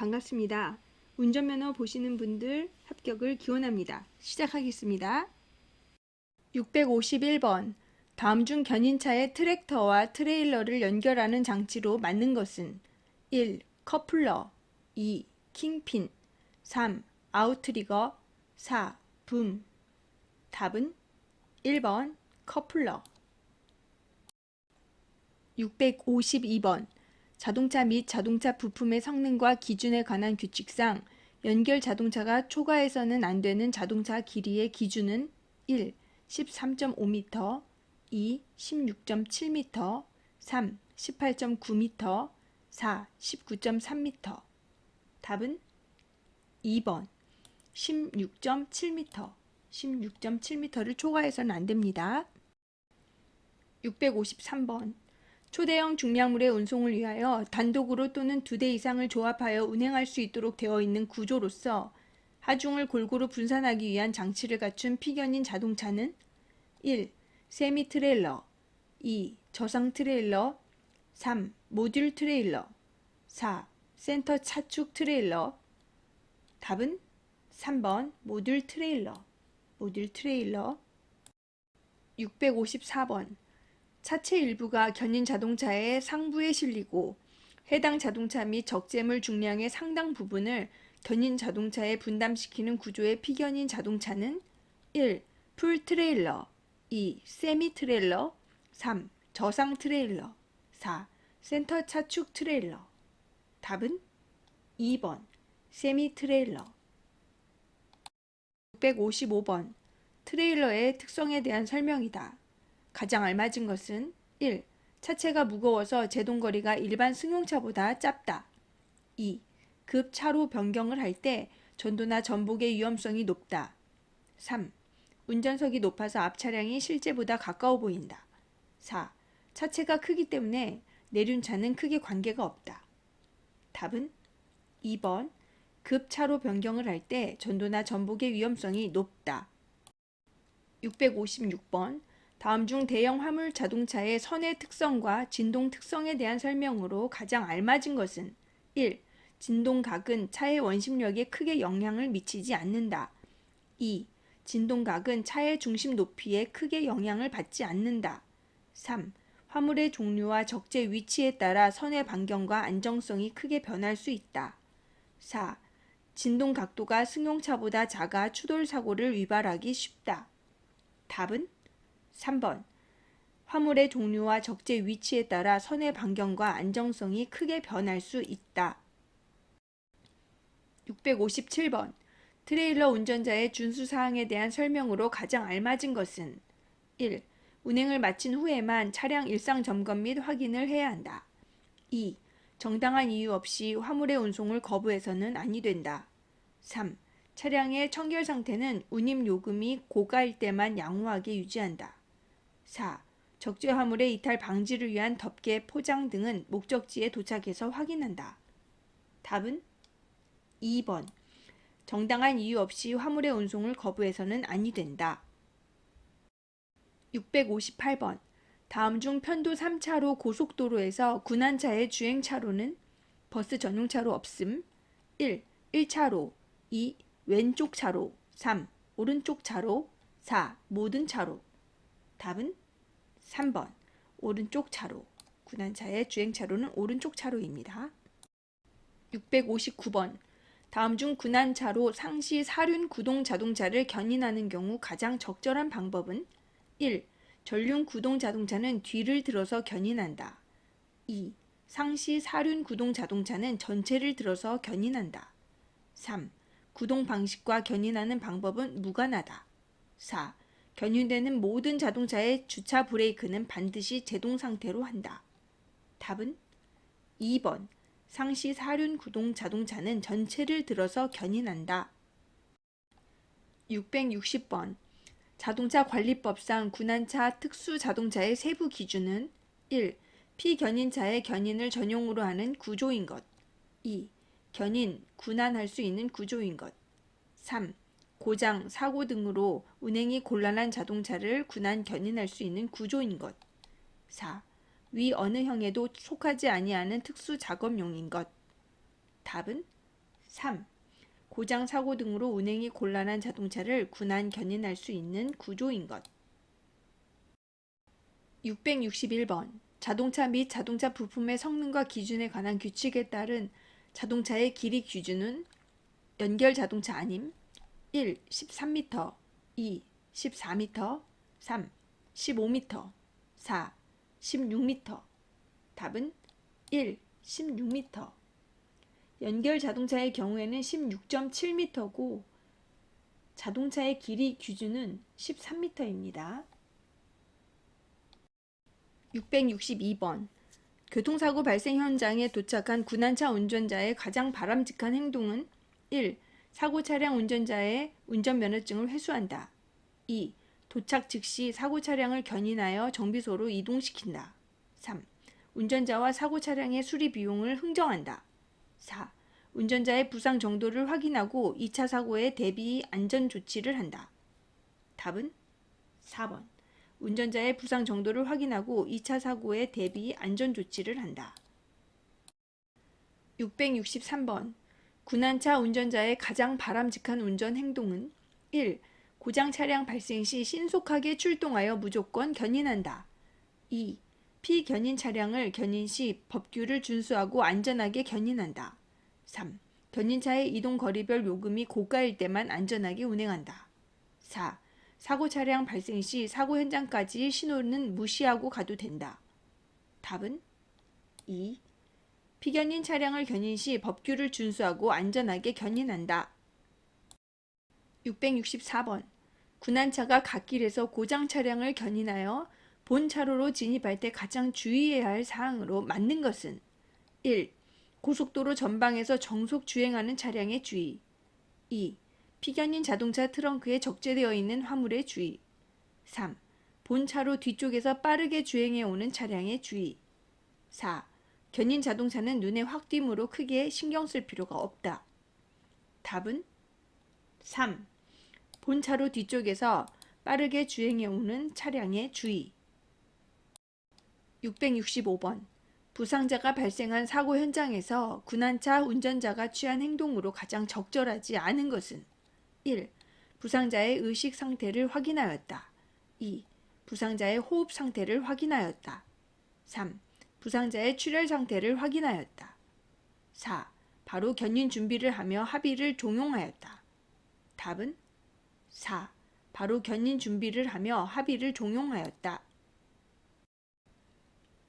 반갑습니다. 운전면허 보시는 분들 합격을 기원합니다. 시작하겠습니다. 651번. 다음 중 견인차의 트랙터와 트레일러를 연결하는 장치로 맞는 것은 1. 커플러 2. 킹핀 3. 아웃트리거 4. 붐. 답은 1번 커플러. 652번. 자동차 및 자동차 부품의 성능과 기준에 관한 규칙상 연결 자동차가 초과해서는 안 되는 자동차 길이의 기준은 1. 13.5m 2. 16.7m 3. 18.9m 4. 19.3m. 답은 2번 16.7m 16.7m를 초과해서는 안 됩니다. 653번. 초대형 중량물의 운송을 위하여 단독으로 또는 2대 이상을 조합하여 운행할 수 있도록 되어 있는 구조로서 하중을 골고루 분산하기 위한 장치를 갖춘 피견인 자동차는 1. 세미 트레일러 2. 저상 트레일러 3. 모듈 트레일러 4. 센터 차축 트레일러. 답은 3번 모듈 트레일러. 모듈 트레일러. 654번. 차체 일부가 견인 자동차의 상부에 실리고 해당 자동차 및 적재물 중량의 상당 부분을 견인 자동차에 분담시키는 구조의 피견인 자동차는 1. 풀 트레일러 2. 세미 트레일러 3. 저상 트레일러 4. 센터 차축 트레일러. 답은 2번 세미 트레일러. 655번. 트레일러의 특성에 대한 설명이다. 가장 알맞은 것은 1. 차체가 무거워서 제동거리가 일반 승용차보다 짧다. 2. 급 차로 변경을 할 때 전도나 전복의 위험성이 높다. 3. 운전석이 높아서 앞 차량이 실제보다 가까워 보인다. 4. 차체가 크기 때문에 내륜차는 크게 관계가 없다. 답은 2번 급 차로 변경을 할 때 전도나 전복의 위험성이 높다. 656번. 다음 중 대형 화물 자동차의 선의 특성과 진동 특성에 대한 설명으로 가장 알맞은 것은 1. 진동각은 차의 원심력에 크게 영향을 미치지 않는다. 2. 진동각은 차의 중심 높이에 크게 영향을 받지 않는다. 3. 화물의 종류와 적재 위치에 따라 선의 반경과 안정성이 크게 변할 수 있다. 4. 진동 각도가 승용차보다 작아 추돌 사고를 유발하기 쉽다. 답은 3번. 화물의 종류와 적재 위치에 따라 선의 반경과 안정성이 크게 변할 수 있다. 657번. 트레일러 운전자의 준수사항에 대한 설명으로 가장 알맞은 것은 1. 운행을 마친 후에만 차량 일상 점검 및 확인을 해야 한다. 2. 정당한 이유 없이 화물의 운송을 거부해서는 아니 된다. 3. 차량의 청결 상태는 운임 요금이 고가일 때만 양호하게 유지한다. 4. 적재 화물의 이탈 방지를 위한 덮개, 포장 등은 목적지에 도착해서 확인한다. 답은 2번. 정당한 이유 없이 화물의 운송을 거부해서는 아니 된다. 658번. 다음 중 편도 3차로 고속도로에서 군한차의 주행차로는 버스 전용차로 없음. 1. 1차로 2. 왼쪽 차로 3. 오른쪽 차로 4. 모든 차로. 답은 3번 오른쪽 차로. 군한차의 주행차로는 오른쪽 차로입니다. 659번. 다음 중 군한차로 상시 사륜 구동 자동차를 견인하는 경우 가장 적절한 방법은 1. 전륜 구동 자동차는 뒤를 들어서 견인한다. 2. 상시 사륜 구동 자동차는 전체를 들어서 견인한다. 3. 구동 방식과 견인하는 방법은 무관하다. 4. 견인되는 모든 자동차의 주차 브레이크는 반드시 제동 상태로 한다. 답은 2번. 상시 사륜 구동 자동차는 전체를 들어서 견인한다. 660번. 자동차 관리법상 군한차 특수 자동차의 세부 기준은 1. 피견인차의 견인을 전용으로 하는 구조인 것. 2. 견인, 군한할 수 있는 구조인 것. 3. 고장, 사고 등으로 운행이 곤란한 자동차를 군한 견인할 수 있는 구조인 것. 4. 위 어느 형에도 속하지 아니하는 특수 작업용인 것. 답은 3. 고장, 사고 등으로 운행이 곤란한 자동차를 군안 견인할 수 있는 구조인 것. 661번. 자동차 및 자동차 부품의 성능과 기준에 관한 규칙에 따른 자동차의 길이 기준은 연결 자동차 아님. 1. 13m 2. 14m 3. 15m 4. 16m 답은 1. 16m. 연결 자동차의 경우에는 16.7m고 자동차의 길이 기준은 13m입니다. 662번. 교통사고 발생 현장에 도착한 군안차 운전자의 가장 바람직한 행동은 1. 사고 차량 운전자의 운전면허증을 회수한다. 2. 도착 즉시 사고 차량을 견인하여 정비소로 이동시킨다. 3. 운전자와 사고 차량의 수리 비용을 흥정한다. 4. 운전자의 부상 정도를 확인하고 2차 사고에 대비 안전 조치를 한다. 답은 4번. 운전자의 부상 정도를 확인하고 2차 사고에 대비 안전 조치를 한다. 663번. 군안차 운전자의 가장 바람직한 운전 행동은 1. 고장 차량 발생 시 신속하게 출동하여 무조건 견인한다. 2. 피견인 차량을 견인 시 법규를 준수하고 안전하게 견인한다. 3. 견인차의 이동 거리별 요금이 고가일 때만 안전하게 운행한다. 4. 사고 차량 발생 시 사고 현장까지 신호는 무시하고 가도 된다. 답은 2. 피견인 차량을 견인 시 법규를 준수하고 안전하게 견인한다. 664번. 군안차가 갓길에서 고장 차량을 견인하여 본 차로로 진입할 때 가장 주의해야 할 사항으로 맞는 것은 1. 고속도로 전방에서 정속 주행하는 차량의 주의. 2. 피견인 자동차 트렁크에 적재되어 있는 화물의 주의. 3. 본 차로 뒤쪽에서 빠르게 주행해 오는 차량의 주의. 4. 견인 자동차는 눈에 확 띄므로 크게 신경 쓸 필요가 없다. 답은 3. 본 차로 뒤쪽에서 빠르게 주행해 오는 차량의 주의. 665번. 부상자가 발생한 사고 현장에서 군안차 운전자가 취한 행동으로 가장 적절하지 않은 것은 1. 부상자의 의식 상태를 확인하였다. 2. 부상자의 호흡 상태를 확인하였다. 3. 부상자의 출혈 상태를 확인하였다. 4. 바로 견인 준비를 하며 합의를 종용하였다. 답은 4. 바로 견인 준비를 하며 합의를 종용하였다.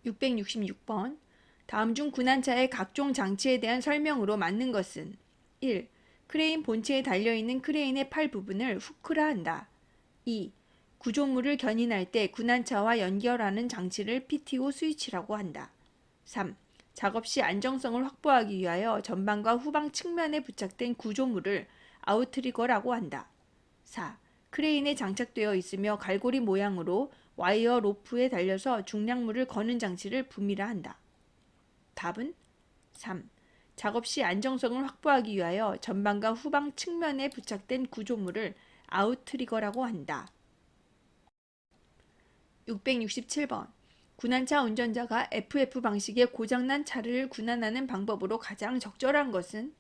666번. 다음 중 군안차의 각종 장치에 대한 설명으로 맞는 것은 1. 크레인 본체에 달려있는 크레인의 팔 부분을 후크라 한다. 2. 구조물을 견인할 때 군안차와 연결하는 장치를 PTO 스위치라고 한다. 3. 작업 시 안정성을 확보하기 위하여 전방과 후방 측면에 부착된 구조물을 아웃트리거라고 한다. 4. 크레인에 장착되어 있으며 갈고리 모양으로 와이어 로프에 달려서 중량물을 거는 장치를 붐이라 한다. 답은 3. 작업 시 안정성을 확보하기 위하여 전방과 후방 측면에 부착된 구조물을 아웃트리거라고 한다. 667번. 군안차 운전자가 FF 방식의 고장난 차를 군안하는 방법으로 가장 적절한 것은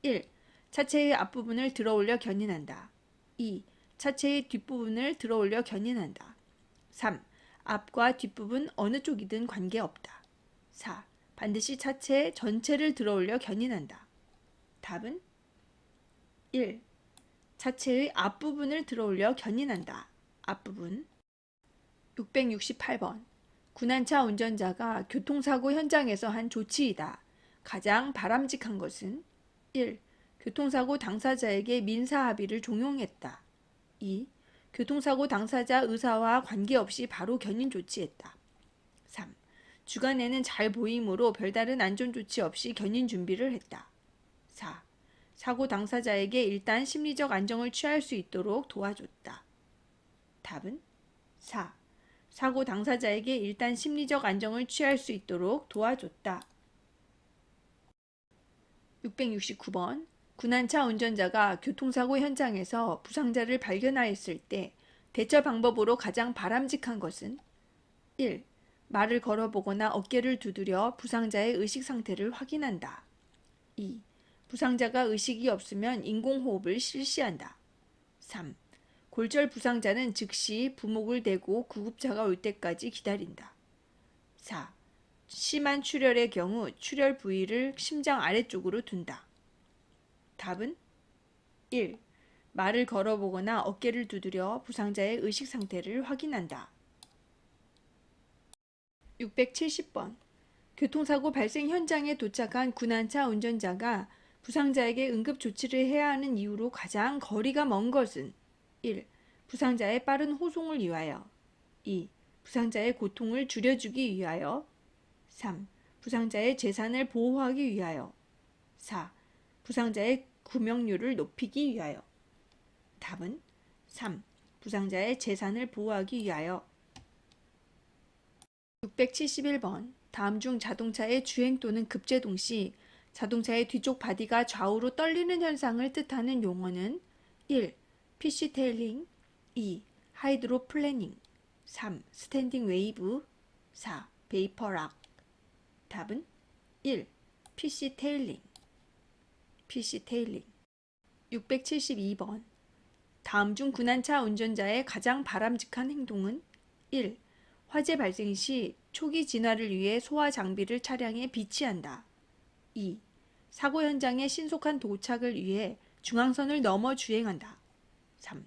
1. 차체의 앞부분을 들어올려 견인한다. 2. 차체의 뒷부분을 들어올려 견인한다. 3. 앞과 뒷부분 어느 쪽이든 관계없다. 4. 반드시 차체 전체를 들어올려 견인한다. 답은 1. 차체의 앞부분을 들어올려 견인한다. 앞부분. 668번. 군안차 운전자가 교통사고 현장에서 한 조치이다. 가장 바람직한 것은 1. 교통사고 당사자에게 민사합의를 종용했다. 2. 교통사고 당사자 의사와 관계없이 바로 견인 조치했다. 3. 주간에는 잘 보이므로 별다른 안전조치 없이 견인 준비를 했다. 4. 사고 당사자에게 일단 심리적 안정을 취할 수 있도록 도와줬다. 답은 4. 사고 당사자에게 일단 심리적 안정을 취할 수 있도록 도와줬다. 669번. 군안차 운전자가 교통사고 현장에서 부상자를 발견하였을 때 대처 방법으로 가장 바람직한 것은 1. 말을 걸어보거나 어깨를 두드려 부상자의 의식 상태를 확인한다. 2. 부상자가 의식이 없으면 인공호흡을 실시한다. 3. 골절 부상자는 즉시 부목을 대고 구급차가 올 때까지 기다린다. 4. 심한 출혈의 경우 출혈 부위를 심장 아래쪽으로 둔다. 답은 1. 말을 걸어보거나 어깨를 두드려 부상자의 의식 상태를 확인한다. 670번. 교통사고 발생 현장에 도착한 군안차 운전자가 부상자에게 응급 조치를 해야 하는 이유로 가장 거리가 먼 것은 1. 부상자의 빠른 호송을 위하여 2. 부상자의 고통을 줄여주기 위하여 3. 부상자의 재산을 보호하기 위하여 4. 부상자의 구명률을 높이기 위하여. 답은 3. 부상자의 재산을 보호하기 위하여. 671번. 다음 중 자동차의 주행 또는 급제동 시 자동차의 뒤쪽 바디가 좌우로 떨리는 현상을 뜻하는 용어는 1. PC 테일링 2. 하이드로 플래닝 3. 스탠딩 웨이브 4. 베이퍼 락. 답은 1. PC 테일링. PC 테일링. 672번. 다음 중 군안차 운전자의 가장 바람직한 행동은 1. 화재 발생 시 초기 진화를 위해 소화 장비를 차량에 비치한다. 2. 사고 현장에 신속한 도착을 위해 중앙선을 넘어 주행한다. 3.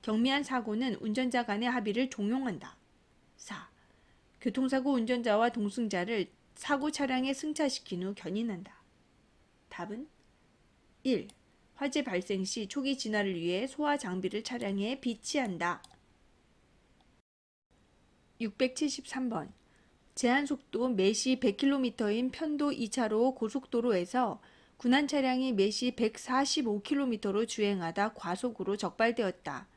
경미한 사고는 운전자 간의 합의를 종용한다. 4. 교통사고 운전자와 동승자를 사고 차량에 승차시킨 후 견인한다. 답은 1. 화재 발생 시 초기 진화를 위해 소화 장비를 차량에 비치한다. 673번. 제한속도 매시 100km인 편도 2차로 고속도로에서 군안 차량이 매시 145km로 주행하다 과속으로 적발되었다.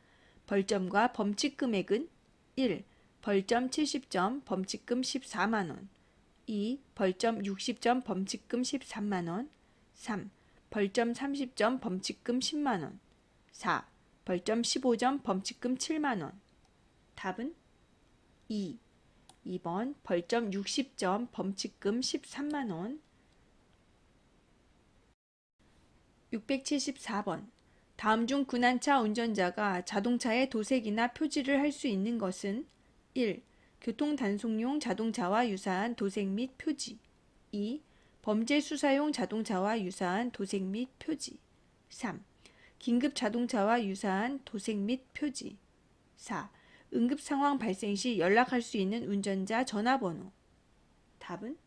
벌점과 범칙 금액은 1. 벌점 70점, 범칙금 14만원 2. 벌점 60점, 범칙금 13만원 3. 벌점 30점, 범칙금 10만원 4. 벌점 15점, 범칙금 7만원. 답은 2. 2번 벌점 60점, 범칙금 13만원. 674번. 다음 중 군안차 운전자가 자동차에 도색이나 표지를 할 수 있는 것은 1. 교통단속용 자동차와 유사한 도색 및 표지 2. 범죄 수사용 자동차와 유사한 도색 및 표지 3. 긴급 자동차와 유사한 도색 및 표지 4. 응급 상황 발생 시 연락할 수 있는 운전자 전화번호. 답은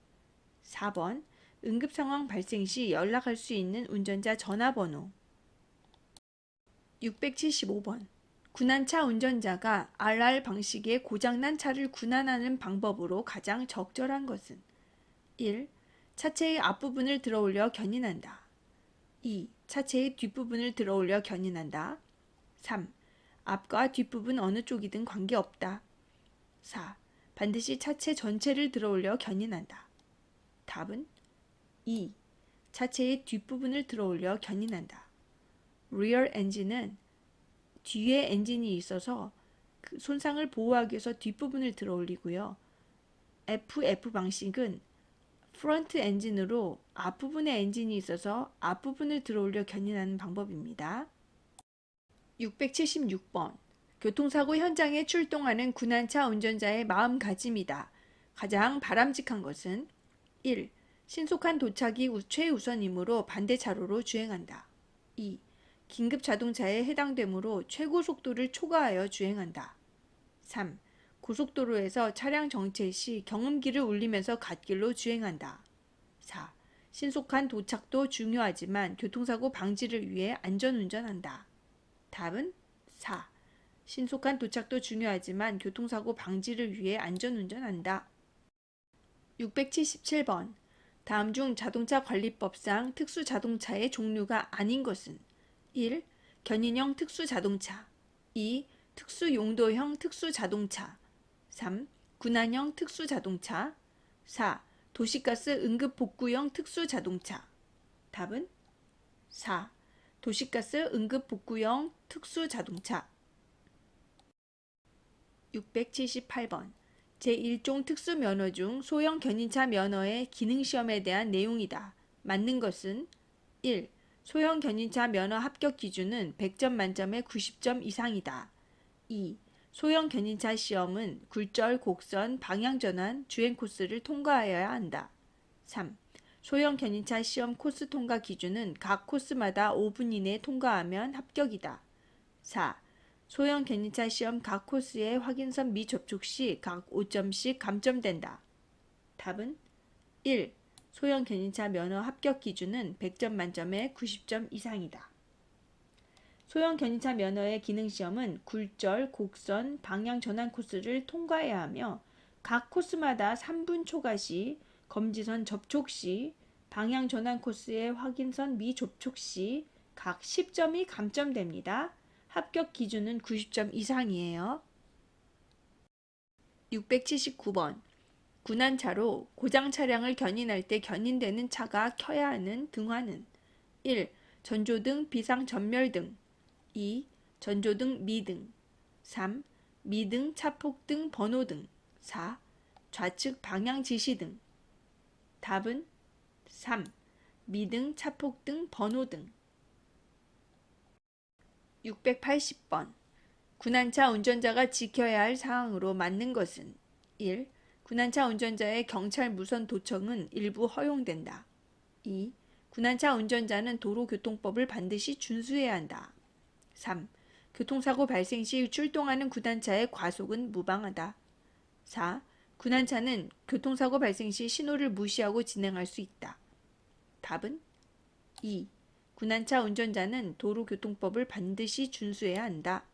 4번 응급 상황 발생 시 연락할 수 있는 운전자 전화번호. 675번. 군안차 운전자가 RR 방식의 고장난 차를 군안하는 방법으로 가장 적절한 것은 1. 차체의 앞부분을 들어올려 견인한다. 2. 차체의 뒷부분을 들어올려 견인한다. 3. 앞과 뒷부분 어느 쪽이든 관계없다. 4. 반드시 차체 전체를 들어올려 견인한다. 답은 2. 차체의 뒷부분을 들어올려 견인한다. rear engine은 뒤에 엔진이 있어서 그 손상을 보호하기 위해서 뒷부분을 들어올리고요. FF 방식은 프런트 엔진으로 앞부분에 엔진이 있어서 앞부분을 들어올려 견인하는 방법입니다. 676번. 교통사고 현장에 출동하는 군안차 운전자의 마음가짐이다. 가장 바람직한 것은 1. 신속한 도착이 최우선이므로 반대차로로 주행한다. 2. 긴급 자동차에 해당되므로 최고 속도를 초과하여 주행한다. 3. 고속도로에서 차량 정체 시 경음기를 울리면서 갓길로 주행한다. 4. 신속한 도착도 중요하지만 교통사고 방지를 위해 안전운전한다. 답은 4. 신속한 도착도 중요하지만 교통사고 방지를 위해 안전운전한다. 677번. 다음 중 자동차 관리법상 특수자동차의 종류가 아닌 것은 1. 견인형 특수자동차 2. 특수용도형 특수자동차 3. 군안형 특수자동차 4. 도시가스 응급복구형 특수자동차. 답은 4. 도시가스 응급복구형 특수자동차. 678번. 제1종 특수면허 중 소형 견인차 면허의 기능시험에 대한 내용이다. 맞는 것은 1. 소형 견인차 면허 합격 기준은 100점 만점에 90점 이상이다. 2. 소형 견인차 시험은 굴절, 곡선, 방향전환, 주행 코스를 통과하여야 한다. 3. 소형 견인차 시험 코스 통과 기준은 각 코스마다 5분 이내에 통과하면 합격이다. 4. 소형 견인차 시험 각 코스의 확인선 미접촉 시 각 5점씩 감점된다. 답은 1. 소형 견인차 면허 합격 기준은 100점 만점에 90점 이상이다. 소형 견인차 면허의 기능시험은 굴절, 곡선, 방향 전환 코스를 통과해야 하며 각 코스마다 3분 초과 시, 검지선 접촉 시, 방향 전환 코스의 확인선 미접촉 시 각 10점이 감점됩니다. 합격 기준은 90점 이상이에요. 679번. 군안차로 고장 차량을 견인할 때 견인되는 차가 켜야 하는 등화는 1. 전조등 비상 전멸등 2. 전조등 미등 3. 미등 차폭등 번호등 4. 좌측 방향 지시등 답은 3. 미등 차폭등 번호등 680번. 군안차 운전자가 지켜야 할 사항으로 맞는 것은 1. 군안차 운전자의 경찰 무선 도청은 일부 허용된다. 2. 군안차 운전자는 도로교통법을 반드시 준수해야 한다. 3. 교통사고 발생 시 출동하는 군안차의 과속은 무방하다. 4. 군안차는 교통사고 발생 시 신호를 무시하고 진행할 수 있다. 답은 2. 군안차 운전자는 도로교통법을 반드시 준수해야 한다.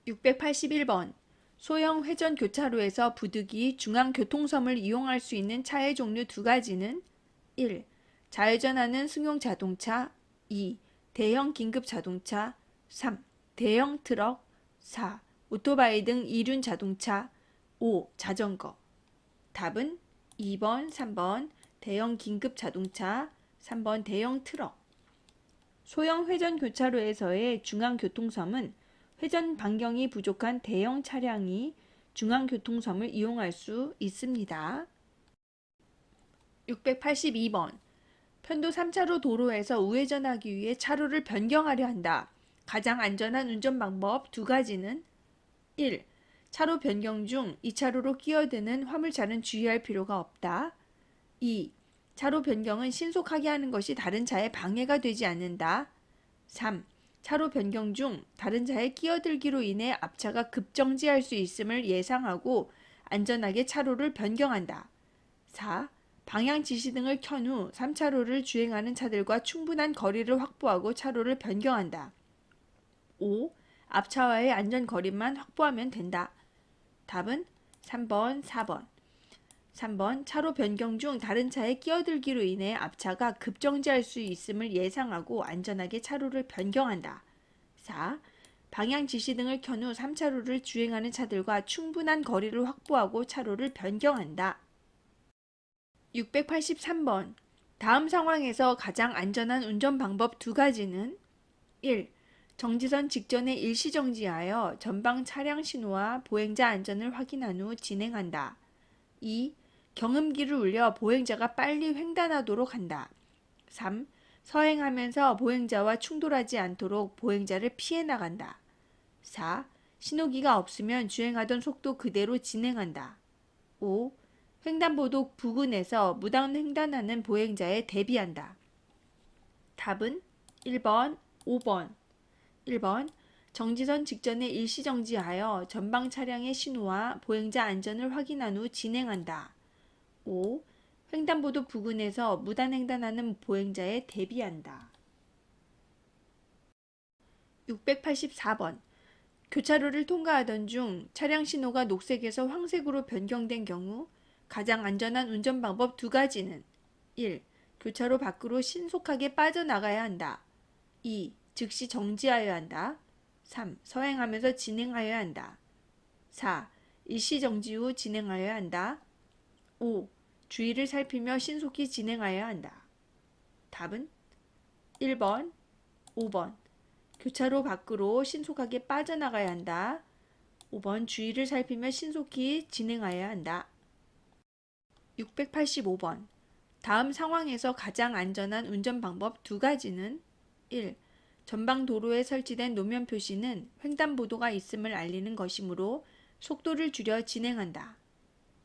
681번. 소형 회전 교차로에서 부득이 중앙교통섬을 이용할 수 있는 차의 종류 두 가지는 1. 좌회전하는 승용 자동차 2. 대형 긴급 자동차 3. 대형 트럭 4. 오토바이 등 이륜 자동차 5. 자전거 답은 2번, 3번 대형 긴급 자동차 3번 대형 트럭 소형 회전 교차로에서의 중앙교통섬은 회전 반경이 부족한 대형 차량이 중앙교통섬을 이용할 수 있습니다. 682번. 편도 3차로 도로에서 우회전하기 위해 차로를 변경하려 한다. 가장 안전한 운전 방법 두 가지는 1. 차로 변경 중 2차로로 끼어드는 화물차는 주의할 필요가 없다. 2. 차로 변경은 신속하게 하는 것이 다른 차에 방해가 되지 않는다. 3. 차로 변경 중 다른 차에 끼어들기로 인해 앞차가 급정지할 수 있음을 예상하고 안전하게 차로를 변경한다. 4. 방향 지시등을 켠 후 3차로를 주행하는 차들과 충분한 거리를 확보하고 차로를 변경한다. 5. 앞차와의 안전거리만 확보하면 된다. 답은 3번, 4번. 3번. 차로 변경 중 다른 차에 끼어들기로 인해 앞차가 급정지할 수 있음을 예상하고 안전하게 차로를 변경한다. 4. 방향 지시등을 켠 후 3차로를 주행하는 차들과 충분한 거리를 확보하고 차로를 변경한다. 683번. 다음 상황에서 가장 안전한 운전 방법 두 가지는 1. 정지선 직전에 일시정지하여 전방 차량 신호와 보행자 안전을 확인한 후 진행한다. 2. 경음기를 울려 보행자가 빨리 횡단하도록 한다. 3. 서행하면서 보행자와 충돌하지 않도록 보행자를 피해 나간다. 4. 신호기가 없으면 주행하던 속도 그대로 진행한다. 5. 횡단보도 부근에서 무단 횡단하는 보행자에 대비한다. 답은 1번, 5번. 1번. 정지선 직전에 일시정지하여 전방 차량의 신호와 보행자 안전을 확인한 후 진행한다. 5. 횡단보도 부근에서 무단 횡단하는 보행자에 대비한다. 684번. 교차로를 통과하던 중 차량 신호가 녹색에서 황색으로 변경된 경우 가장 안전한 운전 방법 두 가지는 1. 교차로 밖으로 신속하게 빠져나가야 한다. 2. 즉시 정지하여야 한다. 3. 서행하면서 진행하여야 한다. 4. 일시정지 후 진행하여야 한다. 5. 주의를 살피며 신속히 진행하여야 한다. 답은 1번, 5번. 교차로 밖으로 신속하게 빠져나가야 한다. 5번 주의를 살피며 신속히 진행하여야 한다. 685번. 다음 상황에서 가장 안전한 운전 방법 두 가지는 1. 전방 도로에 설치된 노면 표시는 횡단보도가 있음을 알리는 것이므로 속도를 줄여 진행한다.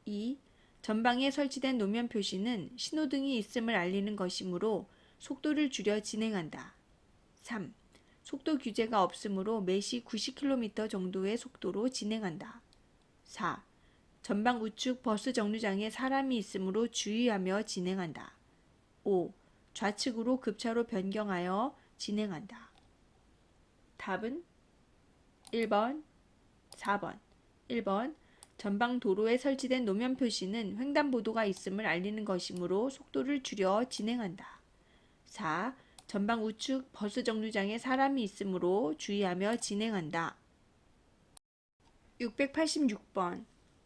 2. 전방에 설치된 노면 표시는 신호등이 있음을 알리는 것이므로 속도를 줄여 진행한다. 3. 속도 규제가 없으므로 매시 90km 정도의 속도로 진행한다. 4. 전방 우측 버스 정류장에 사람이 있으므로 주의하며 진행한다. 5. 좌측으로 급차로 변경하여 진행한다. 답은 1번, 4번. 1번. 전방 도로에 설치된 노면 표시는 횡단보도가 있음을 알리는 것이므로 속도를 줄여 진행한다. 4. 전방 우측 버스 정류장에 사람이 있으므로 주의하며 진행한다. 686번.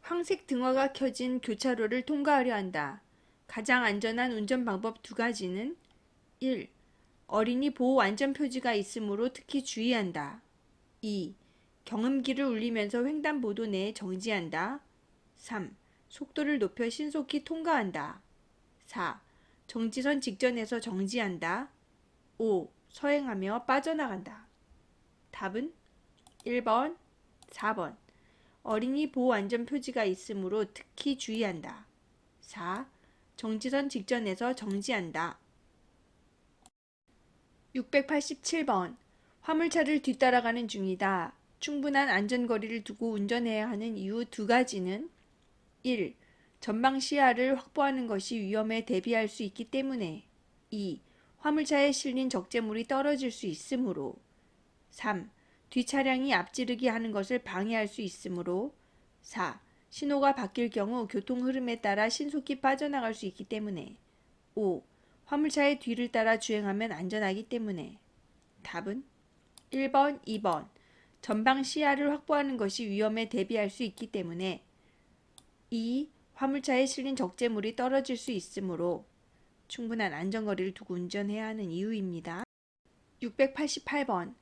황색 등화가 켜진 교차로를 통과하려 한다. 가장 안전한 운전 방법 두 가지는 1. 어린이 보호 안전 표지가 있으므로 특히 주의한다. 2. 경음기를 울리면서 횡단보도 내에 정지한다. 3. 속도를 높여 신속히 통과한다. 4. 정지선 직전에서 정지한다. 5. 서행하며 빠져나간다. 답은 1번, 4번. 어린이 보호 안전 표지가 있으므로 특히 주의한다. 4. 정지선 직전에서 정지한다. 687번. 화물차를 뒤따라가는 중이다. 충분한 안전거리를 두고 운전해야 하는 이유 두 가지는 1. 전방 시야를 확보하는 것이 위험에 대비할 수 있기 때문에 2. 화물차에 실린 적재물이 떨어질 수 있으므로 3. 뒷차량이 앞지르기 하는 것을 방해할 수 있으므로 4. 신호가 바뀔 경우 교통 흐름에 따라 신속히 빠져나갈 수 있기 때문에 5. 화물차의 뒤를 따라 주행하면 안전하기 때문에 답은 1번, 2번. 전방 시야를 확보하는 것이 위험에 대비할 수 있기 때문에 2. 화물차에 실린 적재물이 떨어질 수 있으므로 충분한 안전거리를 두고 운전해야 하는 이유입니다. 688번.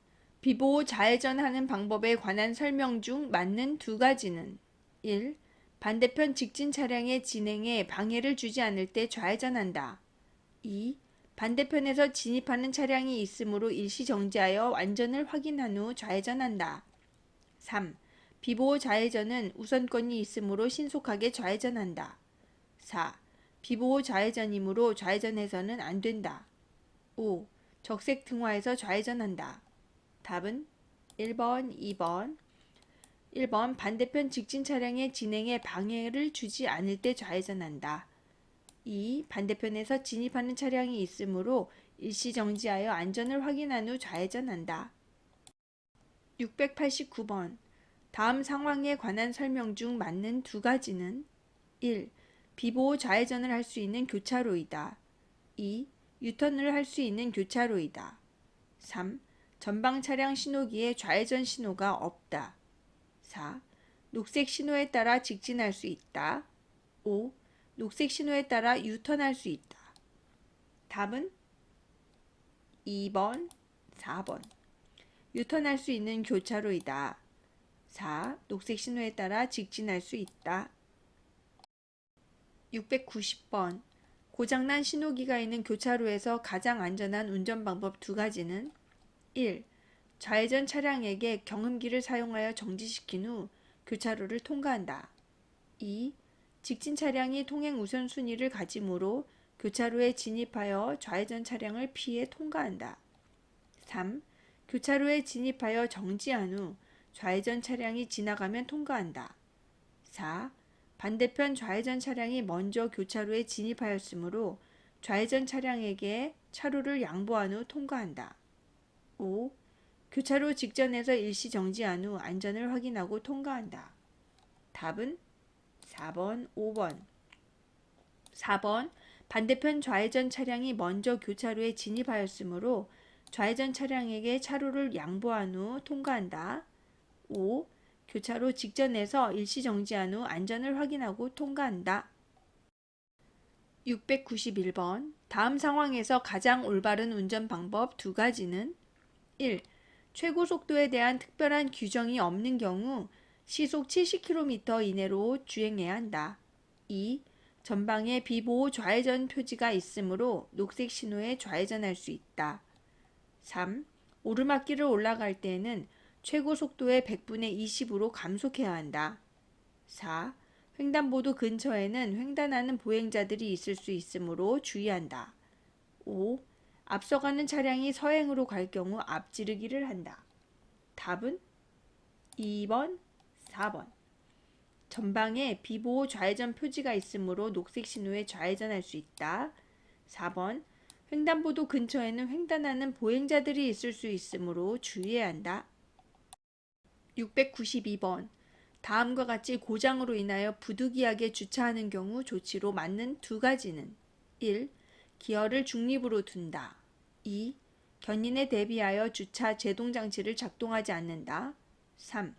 비보호 좌회전하는 방법에 관한 설명 중 맞는 두 가지는 1. 반대편 직진 차량의 진행에 방해를 주지 않을 때 좌회전한다. 2. 반대편에서 진입하는 차량이 있으므로 일시 정지하여 안전을 확인한 후 좌회전한다. 3. 비보호 좌회전은 우선권이 있으므로 신속하게 좌회전한다. 4. 비보호 좌회전이므로 좌회전해서는 안 된다. 5. 적색 등화에서 좌회전한다. 답은 1번, 2번. 1번. 반대편 직진 차량의 진행에 방해를 주지 않을 때 좌회전한다. 2. 반대편에서 진입하는 차량이 있으므로 일시 정지하여 안전을 확인한 후 좌회전한다. 689번. 다음 상황에 관한 설명 중 맞는 두 가지는 1. 비보호 좌회전을 할 수 있는 교차로이다. 2. 유턴을 할 수 있는 교차로이다. 3. 전방 차량 신호기에 좌회전 신호가 없다. 4. 녹색 신호에 따라 직진할 수 있다. 5. 녹색 신호에 따라 유턴할 수 있다. 답은 2번, 4번. 유턴할 수 있는 교차로이다. 4. 녹색 신호에 따라 직진할 수 있다. 690번. 고장난 신호기가 있는 교차로에서 가장 안전한 운전 방법 두 가지는 1. 좌회전 차량에게 경음기를 사용하여 정지시킨 후 교차로를 통과한다. 2. 직진 차량이 통행 우선순위를 가지므로 교차로에 진입하여 좌회전 차량을 피해 통과한다. 3. 교차로에 진입하여 정지한 후 좌회전 차량이 지나가면 통과한다. 4. 반대편 좌회전 차량이 먼저 교차로에 진입하였으므로 좌회전 차량에게 차로를 양보한 후 통과한다. 5. 교차로 직전에서 일시 정지한 후 안전을 확인하고 통과한다. 답은 4번, 5번. 4번. 반대편 좌회전 차량이 먼저 교차로에 진입하였으므로 좌회전 차량에게 차로를 양보한 후 통과한다. 5. 교차로 직전에서 일시 정지한 후 안전을 확인하고 통과한다. 691번. 다음 상황에서 가장 올바른 운전 방법 두 가지는 1. 최고 속도에 대한 특별한 규정이 없는 경우 시속 70km 이내로 주행해야 한다. 2. 전방에 비보호 좌회전 표지가 있으므로 녹색 신호에 좌회전할 수 있다. 3. 오르막길을 올라갈 때에는 최고 속도의 100분의 20으로 감속해야 한다. 4. 횡단보도 근처에는 횡단하는 보행자들이 있을 수 있으므로 주의한다. 5. 앞서가는 차량이 서행으로 갈 경우 앞지르기를 한다. 답은 2번, 4번. 전방에 비보호 좌회전 표지가 있으므로 녹색 신호에 좌회전할 수 있다. 4번. 횡단보도 근처에는 횡단하는 보행자들이 있을 수 있으므로 주의해야 한다. 692번. 다음과 같이 고장으로 인하여 부득이하게 주차하는 경우 조치로 맞는 두 가지는 1. 기어를 중립으로 둔다. 2. 견인에 대비하여 주차 제동장치를 작동하지 않는다. 3.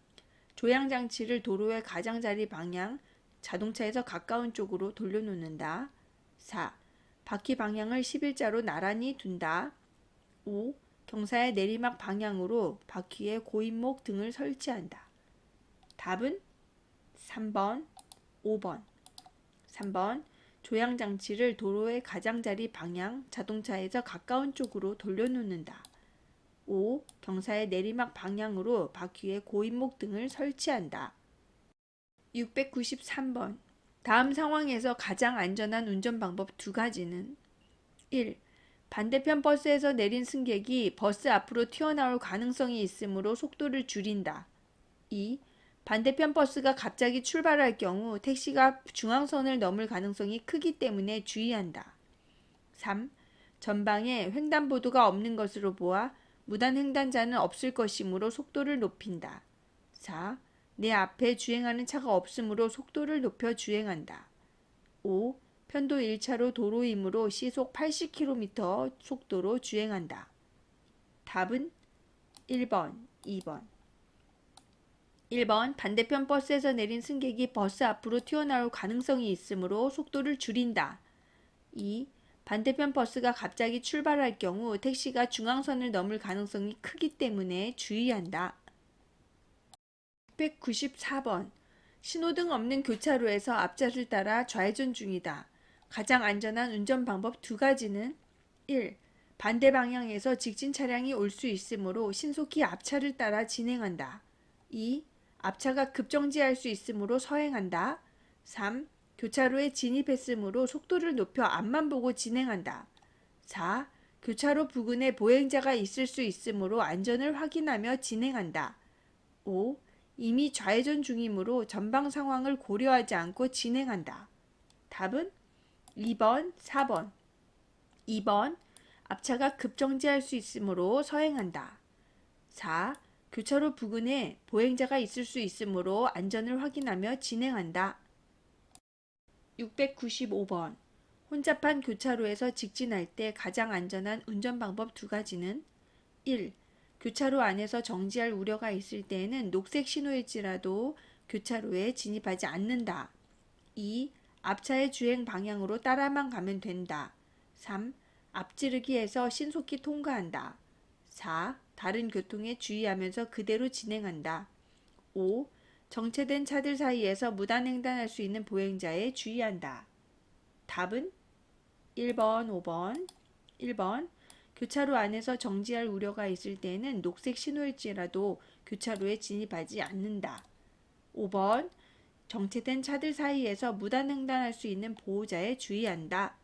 조향장치를 도로의 가장자리 방향, 자동차에서 가까운 쪽으로 돌려놓는다. 4. 바퀴 방향을 11자로 나란히 둔다. 5. 경사의 내리막 방향으로 바퀴에 고인목 등을 설치한다. 답은 3번, 5번. 3번. 조향장치를 도로의 가장자리 방향, 자동차에서 가까운 쪽으로 돌려놓는다. 5. 경사의 내리막 방향으로 바퀴에 고인목 등을 설치한다. 693번. 다음 상황에서 가장 안전한 운전 방법 두 가지는 1. 반대편 버스에서 내린 승객이 버스 앞으로 튀어나올 가능성이 있으므로 속도를 줄인다. 2. 반대편 버스가 갑자기 출발할 경우 택시가 중앙선을 넘을 가능성이 크기 때문에 주의한다. 3. 전방에 횡단보도가 없는 것으로 보아 무단 횡단자는 없을 것이므로 속도를 높인다. 4. 내 앞에 주행하는 차가 없으므로 속도를 높여 주행한다. 5. 편도 1차로 도로이므로 시속 80km 속도로 주행한다. 답은 1번, 2번. 1번. 반대편 버스에서 내린 승객이 버스 앞으로 튀어나올 가능성이 있으므로 속도를 줄인다. 2. 반대편 버스가 갑자기 출발할 경우 택시가 중앙선을 넘을 가능성이 크기 때문에 주의한다. 694번. 신호등 없는 교차로에서 앞차를 따라 좌회전 중이다. 가장 안전한 운전 방법 두 가지는 1. 반대 방향에서 직진 차량이 올 수 있으므로 신속히 앞차를 따라 진행한다. 2. 앞차가 급정지할 수 있으므로 서행한다. 3. 교차로에 진입했으므로 속도를 높여 앞만 보고 진행한다. 4. 교차로 부근에 보행자가 있을 수 있으므로 안전을 확인하며 진행한다. 5. 이미 좌회전 중이므로 전방 상황을 고려하지 않고 진행한다. 답은 2번, 4번. 2번. 앞차가 급정지할 수 있으므로 서행한다. 4. 교차로 부근에 보행자가 있을 수 있으므로 안전을 확인하며 진행한다. 695번. 혼잡한 교차로에서 직진할 때 가장 안전한 운전 방법 두 가지는 1. 교차로 안에서 정지할 우려가 있을 때에는 녹색 신호일지라도 교차로에 진입하지 않는다. 2. 앞차의 주행 방향으로 따라만 가면 된다. 3. 앞지르기에서 신속히 통과한다. 4. 다른 교통에 주의하면서 그대로 진행한다. 5. 정체된 차들 사이에서 무단횡단할 수 있는 보행자에 주의한다. 답은 1번, 5번. 1번. 교차로 안에서 정지할 우려가 있을 때에는 녹색 신호일지라도 교차로에 진입하지 않는다. 5번. 정체된 차들 사이에서 무단횡단할 수 있는 보호자에 주의한다.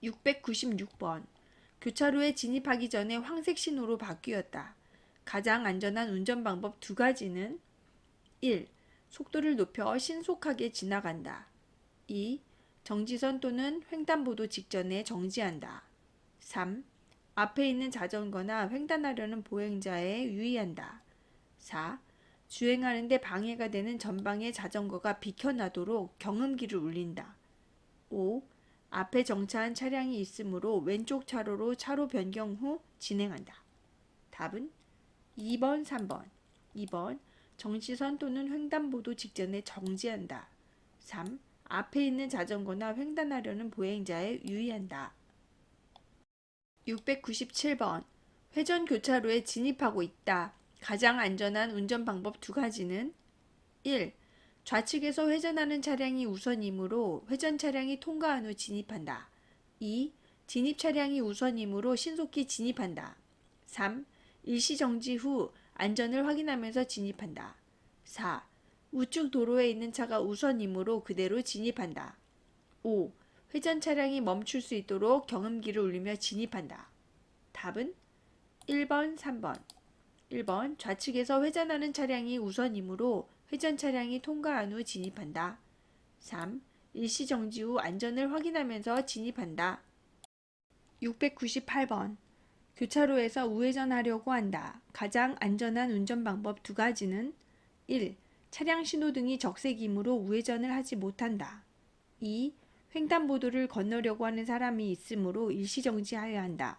696번. 교차로에 진입하기 전에 황색 신호로 바뀌었다. 가장 안전한 운전 방법 두 가지는 1. 속도를 높여 신속하게 지나간다. 2. 정지선 또는 횡단보도 직전에 정지한다. 3. 앞에 있는 자전거나 횡단하려는 보행자에 유의한다. 4. 주행하는 데 방해가 되는 전방의 자전거가 비켜나도록 경음기를 울린다. 5. 앞에 정차한 차량이 있으므로 왼쪽 차로로 차로 변경 후 진행한다. 답은 2번, 3번. 2번. 정지선 또는 횡단보도 직전에 정지한다. 3. 앞에 있는 자전거나 횡단하려는 보행자에 유의한다. 697번. 회전 교차로에 진입하고 있다. 가장 안전한 운전 방법 두 가지는 1. 좌측에서 회전하는 차량이 우선이므로 회전 차량이 통과한 후 진입한다. 2. 진입 차량이 우선이므로 신속히 진입한다. 3. 일시 정지 후 안전을 확인하면서 진입한다. 4. 우측 도로에 있는 차가 우선이므로 그대로 진입한다. 5. 회전 차량이 멈출 수 있도록 경음기를 울리며 진입한다. 답은 1번, 3번. 1번 좌측에서 회전하는 차량이 우선이므로 회전 차량이 통과한 후 진입한다. 3. 일시 정지 후 안전을 확인하면서 진입한다. 698번 교차로에서 우회전하려고 한다. 가장 안전한 운전 방법 두 가지는 1. 차량 신호등이 적색이므로 우회전을 하지 못한다. 2. 횡단보도를 건너려고 하는 사람이 있으므로 일시정지하여야 한다.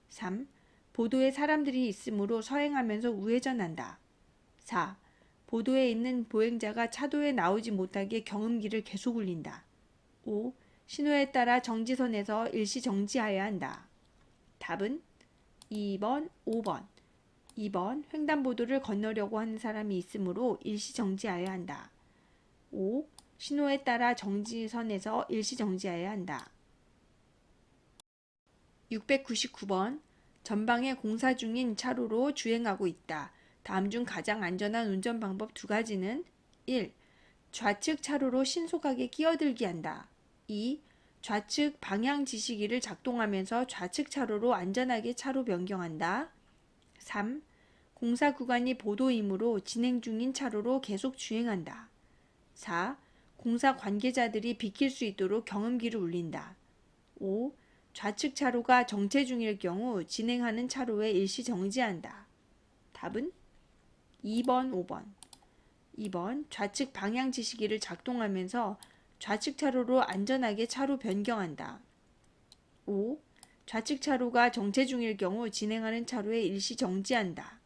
3. 보도에 사람들이 있으므로 서행하면서 우회전한다. 4. 보도에 있는 보행자가 차도에 나오지 못하게 경음기를 계속 울린다. 5. 신호에 따라 정지선에서 일시 정지하여야 한다. 답은 2번, 5번. 2번 횡단보도를 건너려고 하는 사람이 있으므로 일시 정지하여야 한다. 5. 신호에 따라 정지선에서 일시 정지하여야 한다. 699번 전방에 공사 중인 차로로 주행하고 있다. 다음 중 가장 안전한 운전 방법 두 가지는 1. 좌측 차로로 신속하게 끼어들기 한다. 2. 좌측 방향 지시기를 작동하면서 좌측 차로로 안전하게 차로 변경한다. 3. 공사 구간이 보도이므로 진행 중인 차로로 계속 주행한다. 4. 공사 관계자들이 비킬 수 있도록 경음기를 울린다. 5. 좌측 차로가 정체 중일 경우 진행하는 차로에 일시 정지한다. 답은 2번, 5번. 2번 좌측 방향 지시기를 작동하면서 좌측 차로로 안전하게 차로 변경한다. 5. 좌측 차로가 정체 중일 경우 진행하는 차로에 일시 정지한다.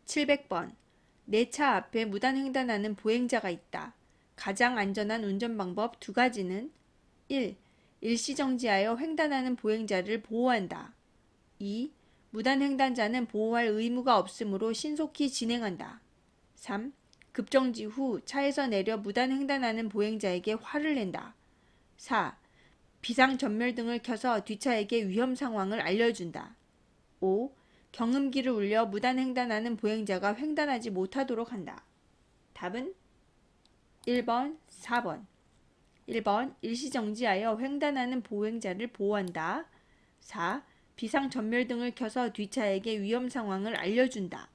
700번 내 차 앞에 무단 횡단하는 보행자가 있다. 가장 안전한 운전 방법 두 가지는 1. 일시 정지하여 횡단하는 보행자를 보호한다. 2. 무단 횡단자는 보호할 의무가 없으므로 신속히 진행한다. 3. 급정지 후 차에서 내려 무단 횡단하는 보행자에게 화를 낸다. 4. 비상전멸등을 켜서 뒷차에게 위험 상황을 알려준다. 5. 경음기를 울려 무단 횡단하는 보행자가 횡단하지 못하도록 한다. 답은 1번, 4번. 1번 일시정지하여 횡단하는 보행자를 보호한다. 4. 비상전멸등을 켜서 뒷차에게 위험 상황을 알려준다.